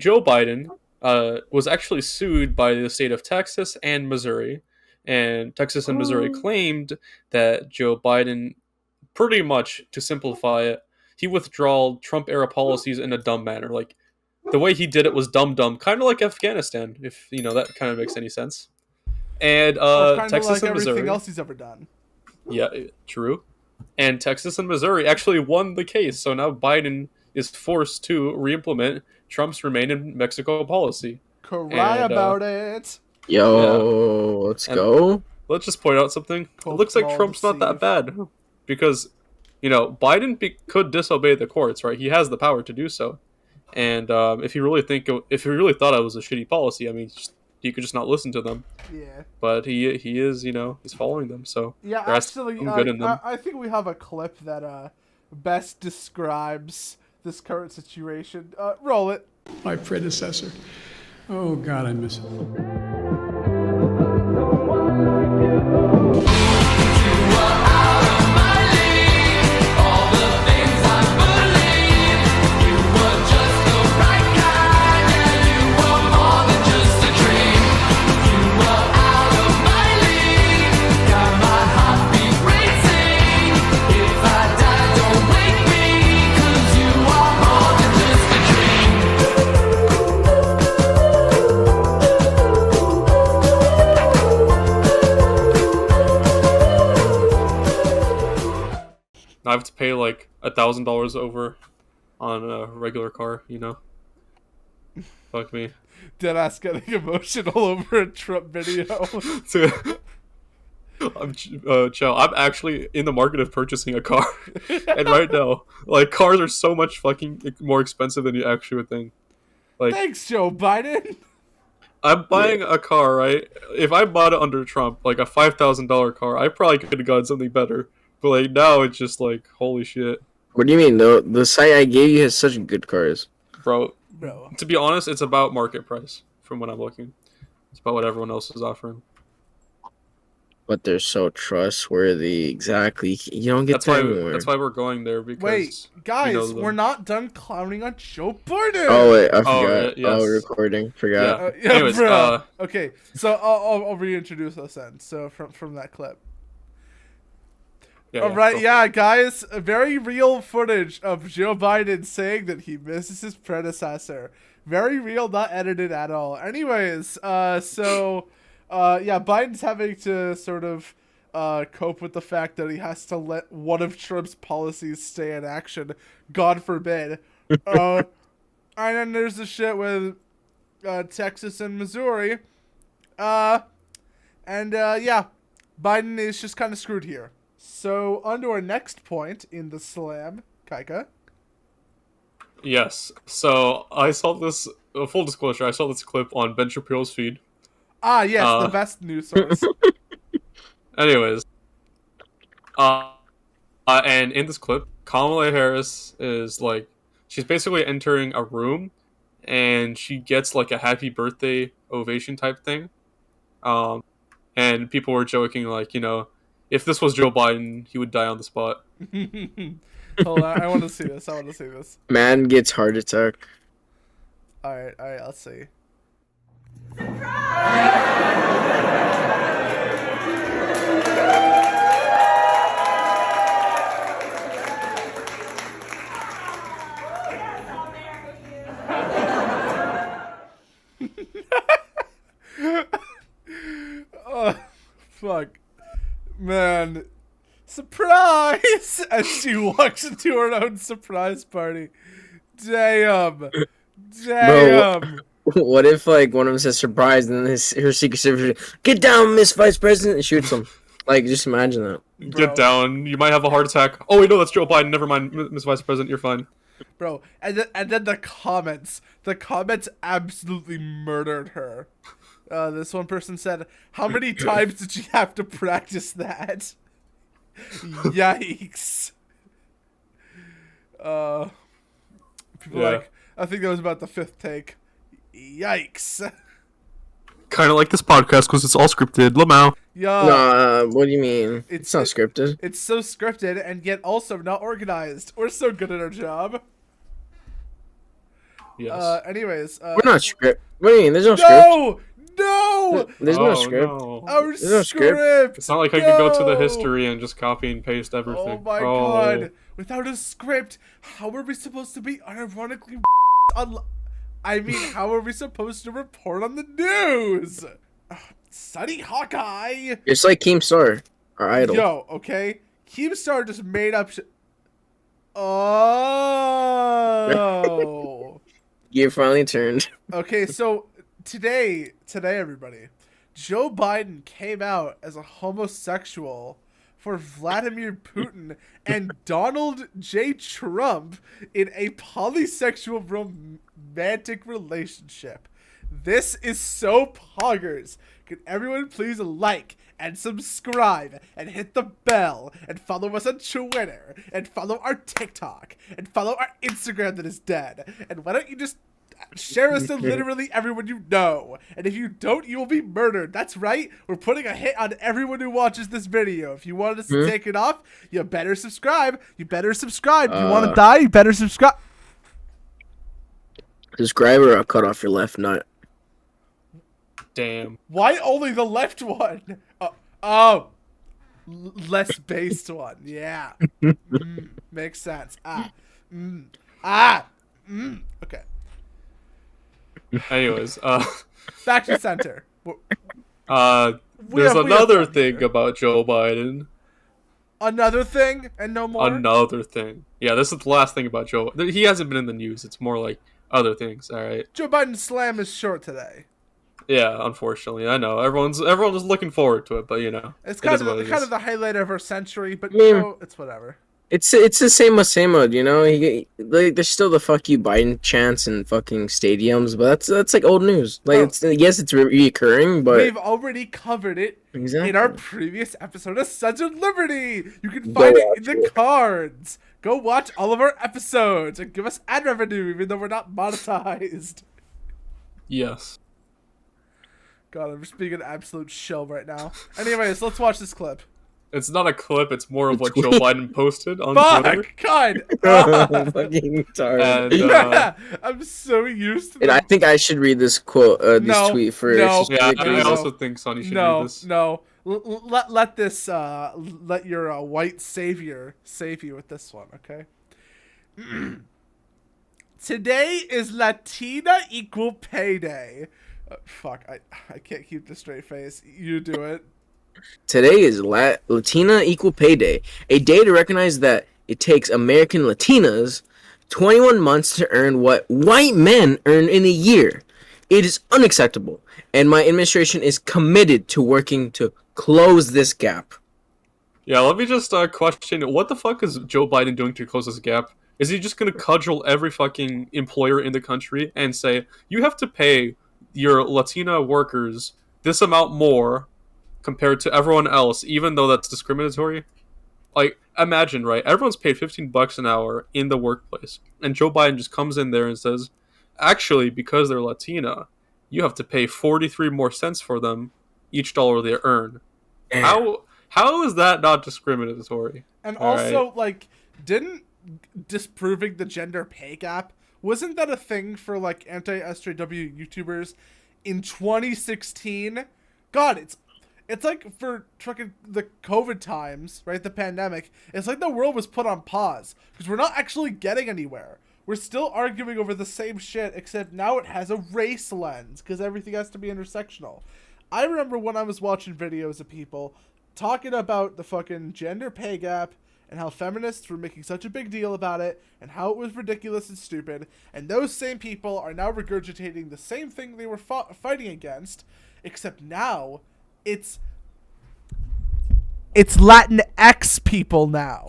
Joe Biden was actually sued by the state of Texas and Missouri, and Texas and Missouri Oh. claimed that Joe Biden, pretty much to simplify it, he withdrawed Trump era policies in a dumb manner. Like the way he did it was dumb, kind of like Afghanistan, if that kind of makes any sense. And Or kind of Texas like and everything Missouri, else he's ever done. yeah, true. And Texas and Missouri actually won the case, so now Biden is forced to re-implement Trump's Remain in Mexico policy. Cry And about it. yeah, Yo, let's and go. let's just point out something. It Poke looks like ball Trump's not that deceive. bad because Biden could disobey the courts, right? He has the power to do so. And if he really thought it was a shitty policy, I mean, he could just not listen to them. Yeah. But he is, he's following them. So Yeah, there has to be actually, some good in them. I think we have a clip that best describes this current situation. Roll it. My predecessor. Oh, God, I miss him. I have to pay like $1,000 over on a regular car. Fuck me. Deadass getting emotional over a Trump video. So, Chao. I'm actually in the market of purchasing a car, and right now, like cars are so much fucking more expensive than you actually would think. Like, Thanks, Joe Biden. I'm buying a car, right? If I bought it under Trump, like a $5,000 car, I probably could have gotten something better. But like now, it's just like holy shit, What do you mean? The site I gave you has such good cars. bro. Bro. To be honest, it's about market price from what I'm looking. It's about what everyone else is offering. But they're so trustworthy. Exactly. You don't get That's that why. anywhere. That's why we're going there because Wait, guys, them. we're not done clowning on Joe Biden. Oh wait, I Oh, forgot. yes. Oh, recording. Forgot. Yeah. Anyways, bro. Okay, so I'll reintroduce us then. So from that clip. Yeah, All right, go yeah, guys, a very real footage of Joe Biden saying that he misses his predecessor. Very real, not edited at all. Anyways, yeah, Biden's having to sort of cope with the fact that he has to let one of Trump's policies stay in action. God forbid. And then there's the shit with Texas and Missouri. Yeah, Biden is just kind of screwed here. So, on to our next point in the slam, KYKA. Yes. So I saw this. Full disclosure: I saw this clip on Ben Shapiro's feed. Ah, yes, the best news source. Anyways, and in this clip, Kamala Harris is like, she's basically entering a room, and she gets like a happy birthday ovation type thing. And people were joking like, if this was Joe Biden, he would die on the spot. Hold on, I want to see this. Man gets heart attack. Alright, let's see. Oh, fuck. Man. Surprise! As she walks into her own surprise party. Damn. Damn. What if like one of them says surprise and then her secret service get down, Miss Vice President, and shoots him? Like, just imagine that. Bro. Get down. You might have a heart attack. Oh wait, no, that's Joe Biden. Never mind, Miss Vice President. You're fine. Bro, and then the comments absolutely murdered her. This one person said, "How many times did you have to practice that?" Yikes. People Yeah. like, I think that was about the 5th take. Yikes. Kind of like this podcast because it's all scripted. Lamau. Yeah. Nah, what do you mean? It's not scripted. It's so scripted and yet also not organized. We're so good at our job. Yes. Anyways, We're not script. What do you mean? There's no script. no, no, There's no Oh, script. no. our There's no script. script. It's not like I could go to the No! history and just copy and paste Oh everything. my god! Without a script, how are we supposed to be unironically I mean, how are we supposed to report on the news? Sunnyhawkeye! It's like Keemstar, our idol. Yo, okay? Keemstar just made up Oh! You finally turned. Okay, so today, everybody, Joe Biden came out as a homosexual for Vladimir Putin and Donald J. Trump in a polysexual romantic relationship. This is so poggers. Can everyone please like and subscribe and hit the bell and follow us on Twitter and follow our TikTok and follow our Instagram that is dead? And why don't you just share us to literally everyone you know? And if you don't, you will be murdered. That's right. We're putting a hit on everyone who watches this video. If you want us to take it off, you better subscribe. You better subscribe. If you want to die, you better subscribe. Subscribe or I'll cut off your left nut. Damn. Why only the left one? Less based one. Yeah. Makes sense. Okay. Anyways, Back to center. there's another thing about Joe Biden. Another thing and no more? Another thing. Yeah, this is the last thing about Joe. He hasn't been in the news. It's more like other things, alright? Joe Biden's slam is short today. Yeah, unfortunately. I know. Everyone's looking forward to it, but you know. It's it kind is what it of is. the highlight of our century, but it's whatever. It's the same old, you know. There's still the "fuck you Biden" chants in fucking stadiums, but that's like old news. Like it's reoccurring, but We've already covered it exactly. in our previous episode of Sons of Liberty. You can find it in the cards. Go watch all of our episodes and give us ad revenue, even though we're not monetized. Yes. God, I'm just being an absolute shill right now. Anyways, let's watch this clip. It's not a clip, it's more of what Joe Biden posted on Twitter. Fuck! God! Fucking tired. And Yeah, I'm so used to And I think I should read this quote, this tweet first. no. just yeah, really I crazy. also think Sonny should read this. No. Let your white savior save you with this one, okay? Today is Latina Equal Pay Day. Fuck, I can't keep the straight face. You do it. Today is Latina Equal Pay Day, a day to recognize that it takes American Latinas 21 months to earn what white men earn in a year. It is unacceptable, and my administration is committed to working to close this gap. Yeah, let me just question, what the fuck is Joe Biden doing to close this gap? Is he just gonna cudgel every fucking employer in the country and say, you have to pay your Latina workers this amount more compared to everyone else, even though that's discriminatory? Like, imagine, right? Everyone's paid $15 an hour in the workplace, and Joe Biden just comes in there and says, actually, because they're Latina, you have to pay 43 more cents for them each dollar they earn. How is that not discriminatory? And All also, right. like, didn't disproving the gender pay gap, wasn't that a thing for, like, anti-SJW YouTubers in 2016? God, it's like for fucking the COVID times, right? The pandemic. It's like the world was put on pause because we're not actually getting anywhere. We're still arguing over the same shit, except now it has a race lens because everything has to be intersectional. I remember when I was watching videos of people talking about the fucking gender pay gap and how feminists were making such a big deal about it and how it was ridiculous and stupid, and those same people are now regurgitating the same thing they were fighting against, except now it's Latinx people now.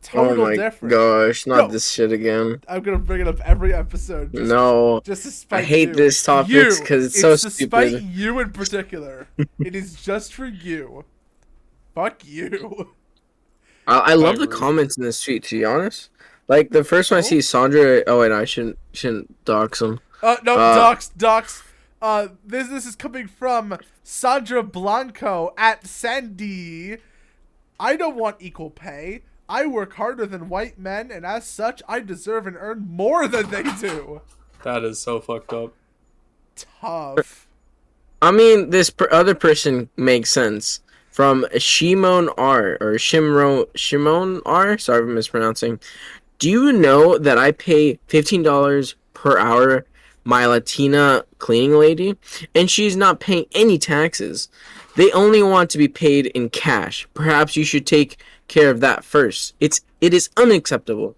Total oh my difference. gosh, not No. this shit again. I'm gonna bring it up every episode. No. Just to spite I hate you. this topics because it's so to spite stupid. you in particular. It is just for you. Fuck you. I love the Whatever. comments in this tweet, to be honest. Like, the first one I see is Sandra... Oh, wait, no, I shouldn't dox him. No, docs. This is coming from Sandra Blanco at Sandy. I don't want equal pay. I work harder than white men, and as such, I deserve and earn more than they do. That is so fucked up. Tough. I mean, this other person makes sense. From Shimon R. or Shimon R. Sorry if I'm mispronouncing. Do you know that I pay $15 per hour my Latina cleaning lady, and she's not paying any taxes? They only want to be paid in cash. Perhaps you should take care of that first. It is unacceptable.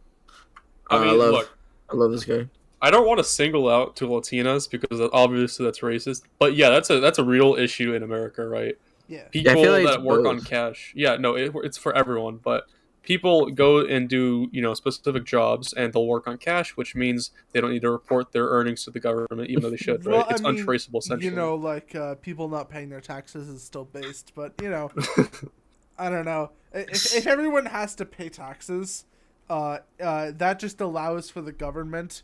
I I mean, love look, I love this guy. I don't want to single out to Latinas because obviously that's racist. But yeah, that's a real issue in America, right? Yeah. Yeah, I feel People like it's that work on both. cash. Yeah, no, it's for everyone. But people go and do specific jobs, and they'll work on cash, which means they don't need to report their earnings to the government, even though they should, Well, right? I It's mean, untraceable essentially. like people not paying their taxes is still based, but I don't know. If everyone has to pay taxes, that just allows for the government.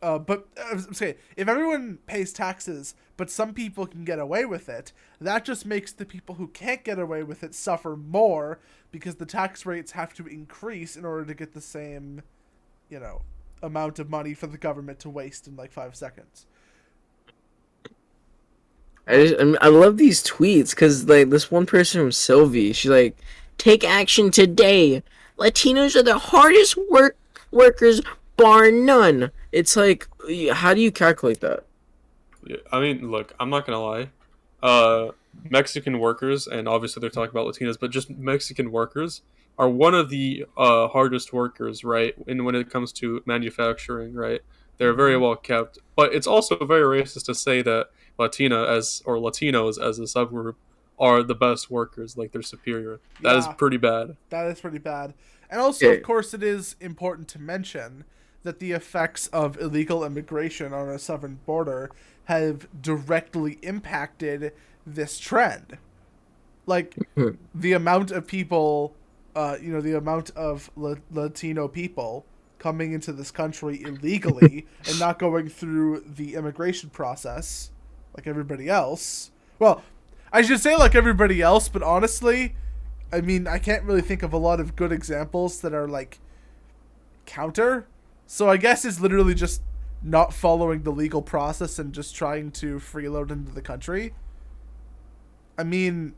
But I'm saying, if everyone pays taxes, but some people can get away with it, that just makes the people who can't get away with it suffer more because the tax rates have to increase in order to get the same, amount of money for the government to waste in like 5 seconds. I love these tweets because like this one person from Sylvie, she's like, "Take action today. Latinos are the hardest workers, bar none." It's like, how do you calculate that? Yeah, I mean, look, I'm not gonna lie. Uh, Mexican workers, and obviously they're talking about Latinas, but just Mexican workers are one of the hardest workers, right? And when it comes to manufacturing, right, they're very Mm-hmm. well kept. But it's also very racist to say that Latina as or Latinos as a subgroup are the best workers, like they're superior. That is Yeah, pretty bad. that is pretty bad. And also, of Okay. course, it is important to mention that the effects of illegal immigration on our southern border have directly impacted this trend. Like, the amount of people, the amount of Latino people coming into this country illegally and not going through the immigration process like everybody else. Well, I should say like everybody else, but honestly, I mean, I can't really think of a lot of good examples that are like counter. So I guess it's literally just not following the legal process and just trying to freeload into the country. I mean,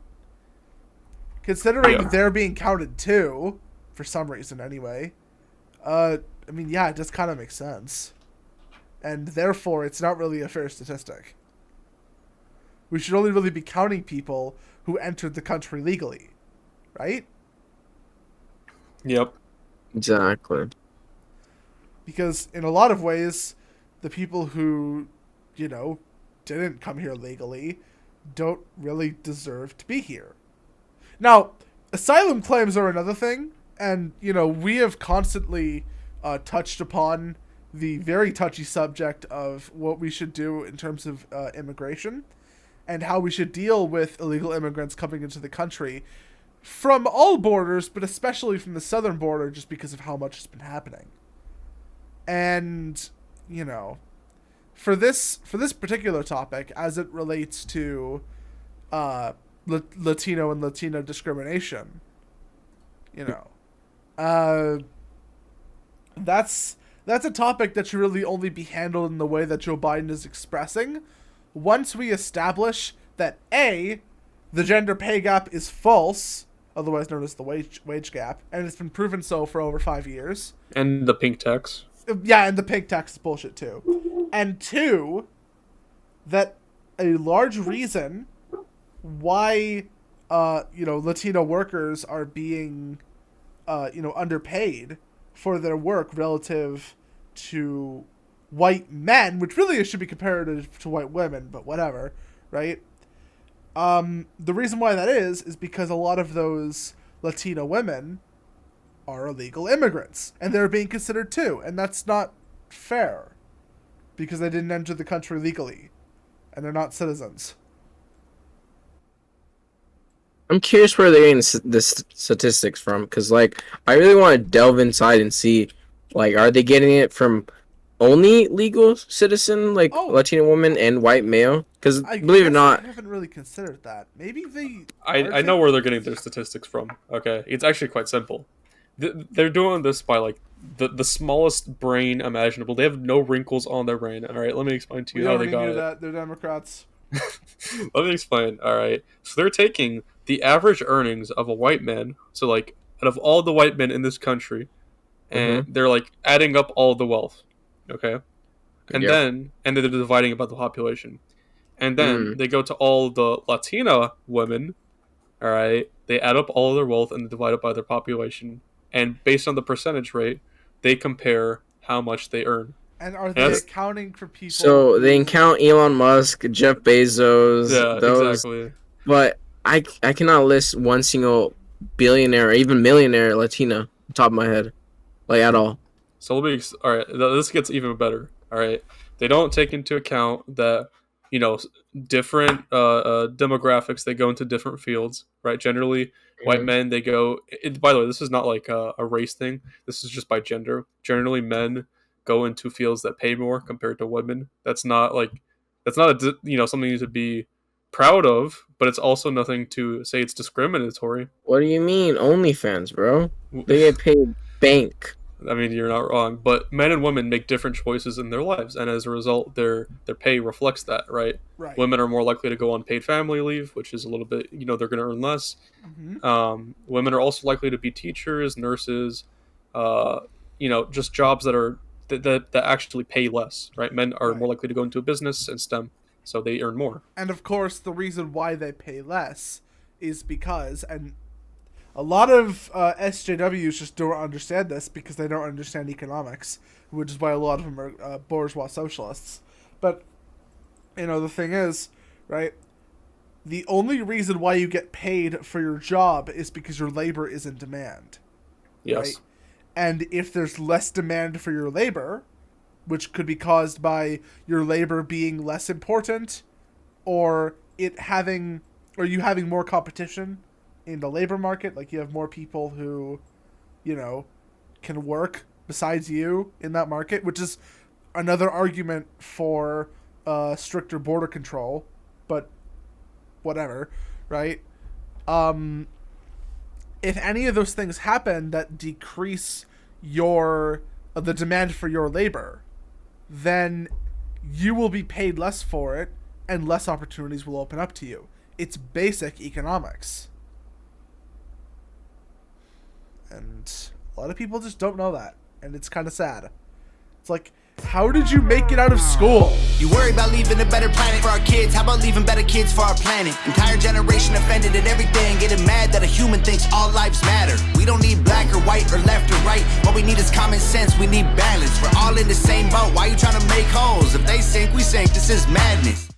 considering Yeah. they're being counted too, for some reason anyway, I mean, yeah, it just kind of makes sense. And therefore, it's not really a fair statistic. We should only really be counting people who entered the country legally, right? Yep. Exactly. Because in a lot of ways, the people who, you know, didn't come here legally don't really deserve to be here. Now, asylum claims are another thing, and, we have constantly touched upon the very touchy subject of what we should do in terms of immigration and how we should deal with illegal immigrants coming into the country from all borders, but especially from the southern border just because of how much has been happening. And, for this particular topic, as it relates to Latino and Latino discrimination, you know, uh, that's a topic that should really only be handled in the way that Joe Biden is expressing. Once we establish that A, the gender pay gap is false, otherwise known as the wage gap, and it's been proven so for over 5 years. And the pink tax. Yeah, and the pig tax is bullshit too. And two, that a large reason why Latino workers are being underpaid for their work relative to white men, which really it should be compared to white women, but whatever, right? The reason why that is because a lot of those Latino women are illegal immigrants, and they're being considered too, and that's not fair because they didn't enter the country legally, and they're not citizens. I'm curious where they're getting this statistics from, because like I really want to delve inside and see, like, are they getting it from only legal citizen, like Oh, Latino woman and white male? Because I believe it or guess not, I haven't really considered that. Maybe they. I know where they're getting their statistics from. Okay, it's actually quite simple. They're doing this by like the smallest brain imaginable. They have no wrinkles on their brain. All right, let me explain to We you how they already got knew it. that. They're Democrats. Let me explain. All right, so they're taking the average earnings of a white man. So like out of all the white men in this country, and Mm-hmm. they're like adding up all the wealth. Okay, Yep. and they're dividing about the population, and then Mm. they go to all the Latina women. All right, they add up all of their wealth and divide it by their population, and based on the percentage rate, they compare how much they earn. And are And they that's accounting for people So they who? count Elon Musk, Jeff Bezos, yeah, those, exactly. but I cannot list one single billionaire or even millionaire Latina on top of my head, like at all. So let me. All right, this gets even better. All right, they don't take into account that you know different demographics. They go into different fields, right? Generally, white Mhm. men they go. By the way, this is not like a race thing. This is just by gender. Generally, men go into fields that pay more compared to women. That's not something to be proud of, but it's also nothing to say it's discriminatory. What do you mean OnlyFans, bro? They get paid bank. I mean, you're not wrong, but men and women make different choices in their lives, and as a result, their pay reflects that, right? Right. Women are more likely to go on paid family leave, which is a little bit, they're going to earn less. Hmm. Women are also likely to be teachers, nurses, uh, just jobs that actually pay less, right? Men are Right. more likely to go into a business and STEM, so they earn more. And of course, the reason why they pay less is because, and a lot of SJWs just don't understand this because they don't understand economics, which is why a lot of them are bourgeois socialists. But, the thing is, right, the only reason why you get paid for your job is because your labor is in demand, right? Yes. And if there's less demand for your labor, which could be caused by your labor being less important, or you having more competition in the labor market, like you have more people who, can work besides you in that market, which is another argument for stricter border control, but whatever, right? Um, if any of those things happen that decrease the demand for your labor, then you will be paid less for it and less opportunities will open up to you. It's basic economics. And a lot of people just don't know that. And it's kind of sad. It's like, how did you make it out of school? You worry about leaving a better planet for our kids. How about leaving better kids for our planet? Entire generation offended at everything, getting mad that a human thinks all lives matter. We don't need black or white or left or right. What we need is common sense, we need balance. We're all in the same boat. Why you trying to make holes? If they sink, we sink. This is madness.